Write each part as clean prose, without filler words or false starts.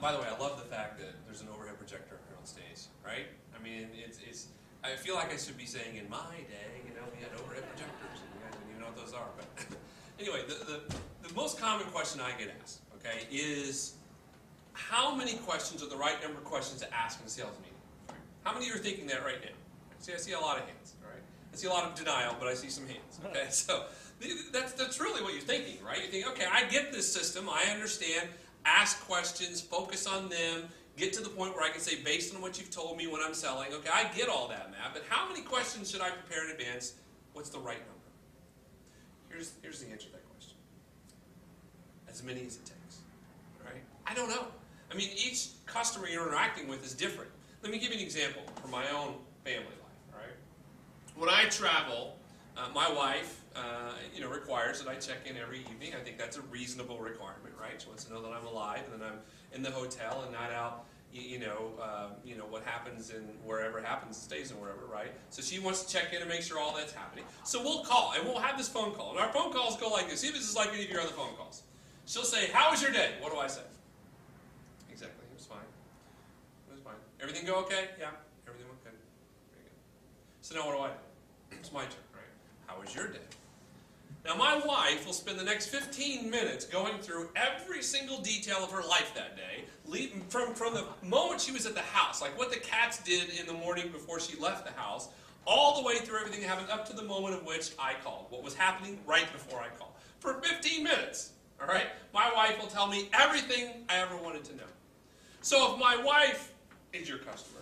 by the way, I love the fact that there's an overhead projector here on stage, right? I mean, I feel like I should be saying, in my day, we had overhead projectors, and you guys don't even know what those are. But anyway, the most common question I get asked, okay, is how many questions are the right number of questions to ask in a sales meeting? Right? How many of you are thinking that right now? See, I see a lot of hands, all right? I see a lot of denial, but I see some hands, okay? So that's really what you're thinking, right? You're thinking, okay, I get this system, I understand, ask questions, focus on them, get to the point where I can say, based on what you've told me when I'm selling, okay, I get all that, Matt, but how many questions should I prepare in advance? What's the right number? Here's the answer to that question. As many as it takes, all right? I don't know. I mean, each customer you're interacting with is different. Let me give you an example from my own family life, all right? When I travel, my wife, requires that I check in every evening. I think that's a reasonable requirement, right? She wants to know that I'm alive and that I'm in the hotel and not out, what happens in wherever it happens stays in wherever, right? So she wants to check in and make sure all that's happening. So we'll call, and we'll have this phone call. And our phone calls go like this. See if this is like any of your other phone calls. She'll say, how was your day? What do I say? Exactly. It was fine. It was fine. Everything go okay? Yeah. Everything went good. Very good. So now what do I do? It's my turn, right? How was your day? Now my wife will spend the next 15 minutes going through every single detail of her life that day, from the moment she was at the house, like what the cats did in the morning before she left the house, all the way through everything that happened up to the moment in which I called, what was happening right before I called. For 15 minutes, all right? My wife will tell me everything I ever wanted to know. So if my wife is your customer,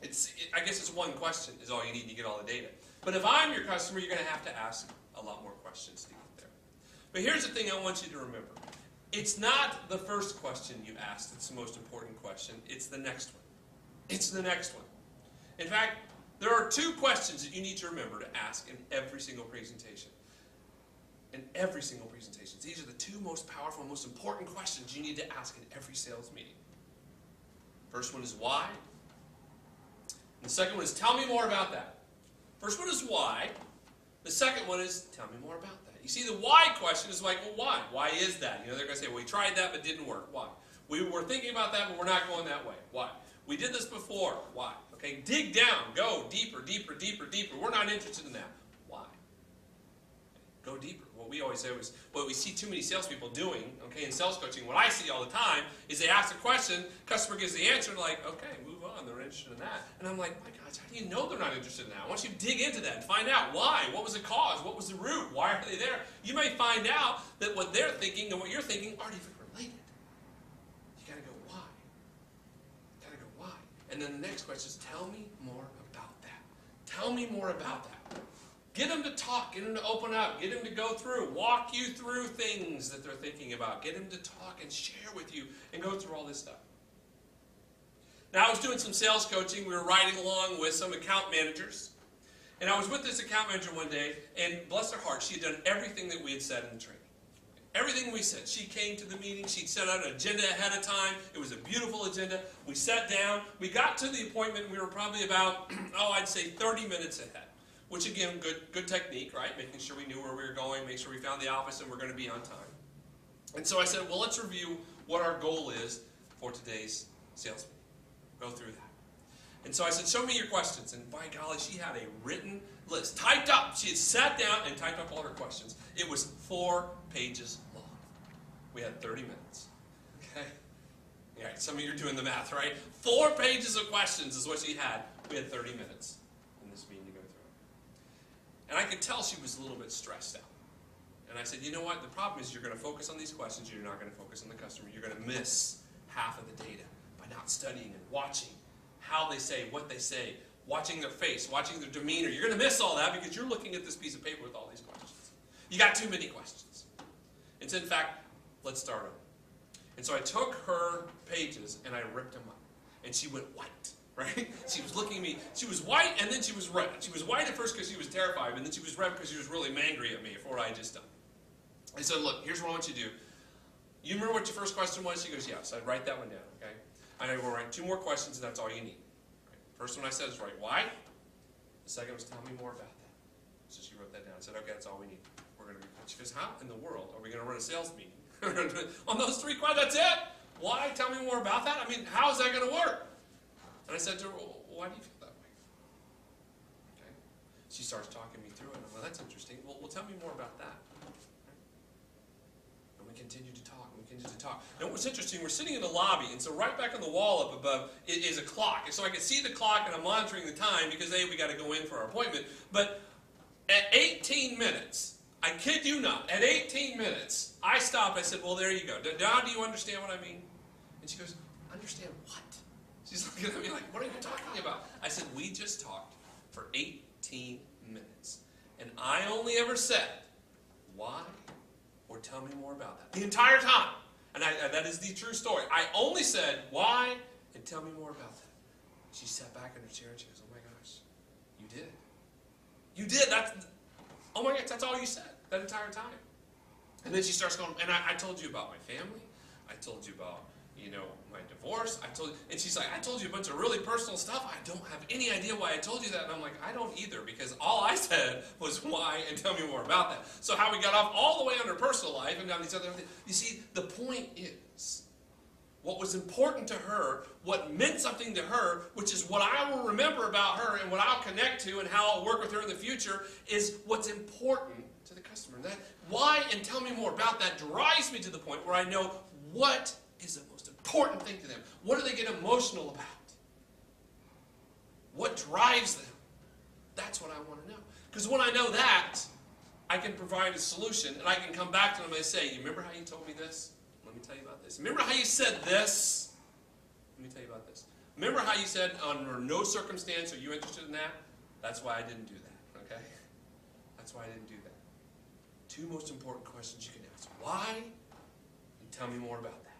I guess it's one question is all you need to get all the data. But if I'm your customer, you're going to have to ask a lot more questions to get there. But here's the thing I want you to remember. It's not the first question you ask that's the most important question. It's the next one. It's the next one. In fact, there are two questions that you need to remember to ask in every single presentation. In every single presentation. These are the two most powerful, most important questions you need to ask in every sales meeting. First one is why. And the second one is tell me more about that. First one is why. The second one is, tell me more about that. You see, the why question is like, well, why? Why is that? They're going to say, well, we tried that, but it didn't work. Why? We were thinking about that, but we're not going that way. Why? We did this before. Why? Okay, dig down. Go deeper, deeper, deeper, deeper. We're not interested in that. Why? Go deeper. What we always say was, what we see too many salespeople doing, okay, in sales coaching, what I see all the time is they ask a question, customer gives the answer, and like, okay, move on, they're interested in that. And I'm like, my gosh, how do you know they're not interested in that? Once you dig into that and find out why, what was the cause, what was the root, why are they there, you may find out that what they're thinking and what you're thinking aren't even related. You gotta go, why? You gotta go, why? And then the next question is, tell me more about that. Tell me more about that. Get them to talk, get them to open up, get them to go through, walk you through things that they're thinking about. Get them to talk and share with you and go through all this stuff. Now I was doing some sales coaching. We were riding along with some account managers. And I was with this account manager one day, and bless her heart, she had done everything that we had said in the training. Everything we said. She came to the meeting, she'd set out an agenda ahead of time. It was a beautiful agenda. We sat down, we got to the appointment, we were probably about, I'd say 30 minutes ahead. Which again, good technique, right? Making sure we knew where we were going, make sure we found the office and we're going to be on time. And so I said, well, let's review what our goal is for today's sales meeting. Go through that. And so I said, show me your questions. And by golly, she had a written list, typed up. She had sat down and typed up all her questions. It was 4 pages long. We had 30 minutes. Okay? All right, some of you are doing the math, right? 4 pages of questions is what she had. We had 30 minutes in this meeting to go through. And I could tell she was a little bit stressed out. And I said, you know what? The problem is you're going to focus on these questions. You're not going to focus on the customer. You're going to miss half of the data by not studying and watching how they say, what they say, watching their face, watching their demeanor. You're going to miss all that because you're looking at this piece of paper with all these questions. You got too many questions. And so, in fact, let's start over. And so I took her pages and I ripped them up. And she went white. Right? She was looking at me. She was white and then she was red. She was white at first because she was terrified, and then she was red because she was really angry at me for what I had just done. I said, look, here's what I want you to do. You remember what your first question was? She goes, yes. I'd write that one down, okay? And I will write 2 more questions, and that's all you need. Right? First one I said is right, why? The second was tell me more about that. So she wrote that down. I said, okay, that's all we need. We're going to be. She goes, how in the world are we going to run a sales meeting? On those 3 questions, that's it? Why? Tell me more about that. I mean, how is that going to work? And I said to her, well, why do you feel that way? Okay. She starts talking me through it. And I'm like, that's interesting. Well, tell me more about that. And we continue to talk, and we continue to talk. And what's interesting, we're sitting in the lobby, and so right back on the wall up above is a clock. And so I can see the clock, and I'm monitoring the time because, hey, we got to go in for our appointment. But at 18 minutes, I kid you not, at 18 minutes, I stopped. I said, well, there you go. Now do you understand what I mean? And she goes, understand what? She's looking at me like, what are you talking about? I said, we just talked for 18 minutes. And I only ever said, why? Or tell me more about that. The entire time. And that is the true story. I only said, why? And tell me more about that. She sat back in her chair and she goes, oh my gosh, you did. You did. Oh my gosh, that's all you said that entire time. And then she starts going, and I told you about my family. I told you about, my divorce. And she's like, I told you a bunch of really personal stuff. I don't have any idea why I told you that. And I'm like, I don't either, because all I said was why, and tell me more about that. So how we got off all the way on her personal life and down these other things. You see, the point is, what was important to her, what meant something to her, which is what I will remember about her and what I'll connect to and how I'll work with her in the future, is what's important to the customer. That why and tell me more about that drives me to the point where I know what is the most important thing to them. What do they get emotional about? What drives them? That's what I want to know. Because when I know that, I can provide a solution, and I can come back to them and say, you remember how you told me this? Let me tell you about this. Remember how you said this? Let me tell you about this. Remember how you said, under no circumstance are you interested in that? That's why I didn't do that, okay? That's why I didn't do that. Two most important questions you can ask. Why? And tell me more about that.